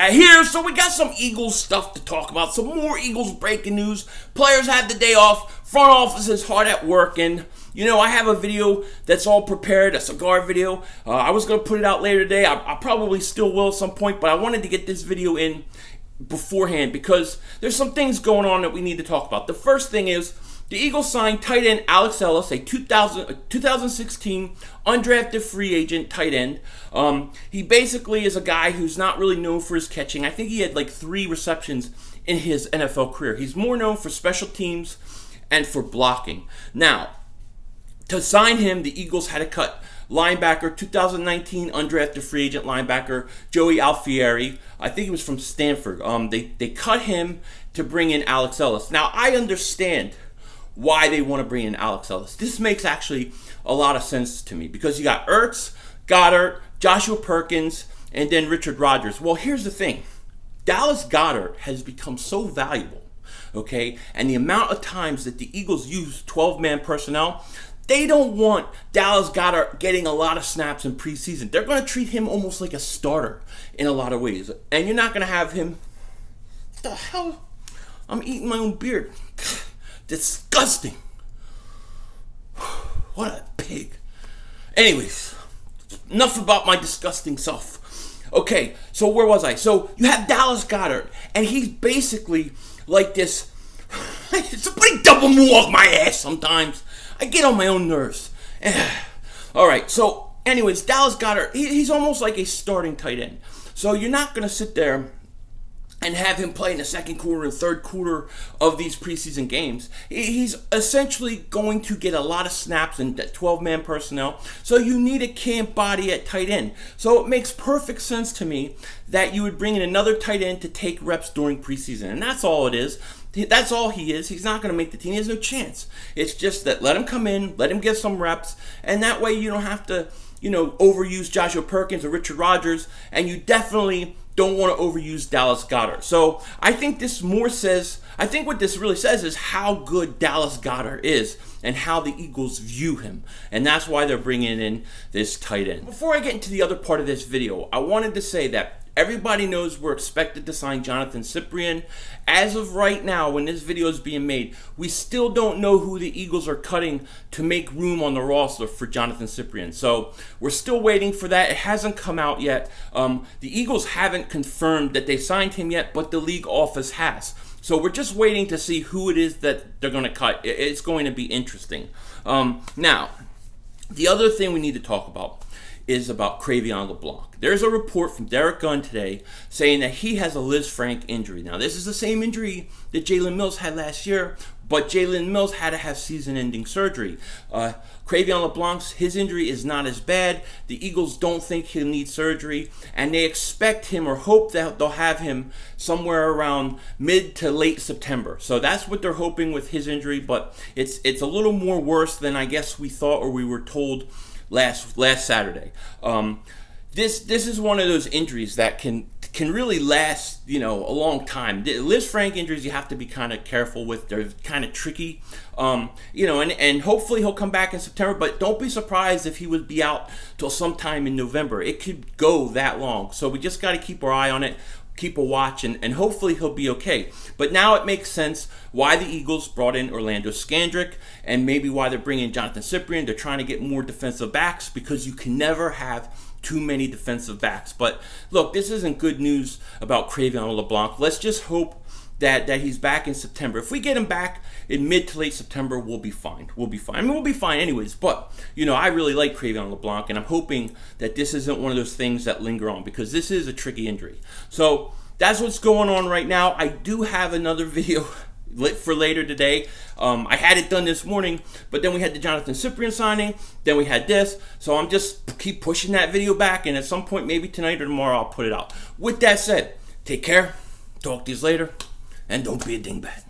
Dingbat here. So we got some Eagles stuff to talk about. Some more Eagles breaking news. Players had the day off. Front office is hard at work. And, you know, I have a video that's all prepared, a cigar video. I was going to put it out later today. I probably still will at some point. But I wanted to get this video in beforehand because there's some things going on that we need to talk about. The first thing is the Eagles signed tight end Alex Ellis, a 2016 undrafted free agent tight end. He basically is a guy who's not really known for his catching. I think he had like 3 receptions in his NFL career. He's more known for special teams and for blocking. Now, to sign him, the Eagles had to cut linebacker, 2019 undrafted free agent linebacker Joey Alfieri. I think he was from Stanford. They cut him to bring in Alex Ellis. Now, I understand why they want to bring in Alex Ellis. This makes actually a lot of sense to me because you got Ertz, Goddard, Joshua Perkins, and then Richard Rodgers. Well, here's the thing. Dallas Goedert has become so valuable, okay? And the amount of times that the Eagles use 12-man personnel, they don't want Dallas Goedert getting a lot of snaps in preseason. They're going to treat him almost like a starter in a lot of ways. And you're not going to have him... What the hell? I'm eating my own beard. Disgusting. What a pig. Anyways, enough about my disgusting self. Okay, so where was I? So you have Dallas Goedert, and he's basically like this. Somebody double move off my ass sometimes. I get on my own nerves. All right, so anyways, Dallas Goedert, he's almost like a starting tight end. So you're not going to sit there and have him play in the second quarter and third quarter of these preseason games. He's essentially going to get a lot of snaps in that 12-man personnel, so you need a camp body at tight end. So it makes perfect sense to me that you would bring in another tight end to take reps during preseason, and that's all it is. That's all he is. He's not going to make the team. He has no chance. It's just that let him come in, let him get some reps, and that way you don't have to, overuse Joshua Perkins or Richard Rodgers, and you definitely don't want to overuse Dallas Goedert. So I think what this really says is how good Dallas Goedert is and how the Eagles view him. And that's why they're bringing in this tight end. Before I get into the other part of this video, I wanted to say that everybody knows we're expected to sign Jonathan Cyprien. As of right now, when this video is being made, we still don't know who the Eagles are cutting to make room on the roster for Jonathan Cyprien. So we're still waiting for that. It hasn't come out yet. The Eagles haven't confirmed that they signed him yet, but the league office has. So we're just waiting to see who it is that they're going to cut. It's going to be interesting. Now, the other thing we need to talk about is about Cre'Veon LeBlanc. There's a report from Derek Gunn today saying that he has a Lisfranc injury. Now, this is the same injury that Jalen Mills had last year, but Jalen Mills had to have season-ending surgery. Cre'Veon LeBlanc's, his injury is not as bad. The Eagles don't think he'll need surgery, and they expect him or hope that they'll have him somewhere around mid to late September. So that's what they're hoping with his injury, but it's a little more worse than I guess we thought or we were told last Saturday. This is one of those injuries that can really last, a long time. The Lisfranc injuries you have to be kind of careful with. They're kind of tricky. And hopefully he'll come back in September, but don't be surprised if he would be out till sometime in November. It could go that long. So we just got to keep our eye on it, keep a watch, and hopefully he'll be okay. But now it makes sense why the Eagles brought in Orlando Scandrick and maybe why they're bringing Jonathan Cyprien. They're trying to get more defensive backs because you can never have too many defensive backs. But look, this isn't good news about Cre'Veon LeBlanc. Let's just hope that he's back in September. If we get him back in mid to late September, we'll be fine. We'll be fine. I mean, we'll be fine anyways. But, I really like Cre'Veon LeBlanc, and I'm hoping that this isn't one of those things that linger on because this is a tricky injury. So that's what's going on right now. I do have another video for later today. I had it done this morning, but then we had the Jonathan Cyprien signing, then we had this, so I'm just keep pushing that video back, and at some point, maybe tonight or tomorrow, I'll put it out. With that said, take care, talk to you later, and don't be a dingbat.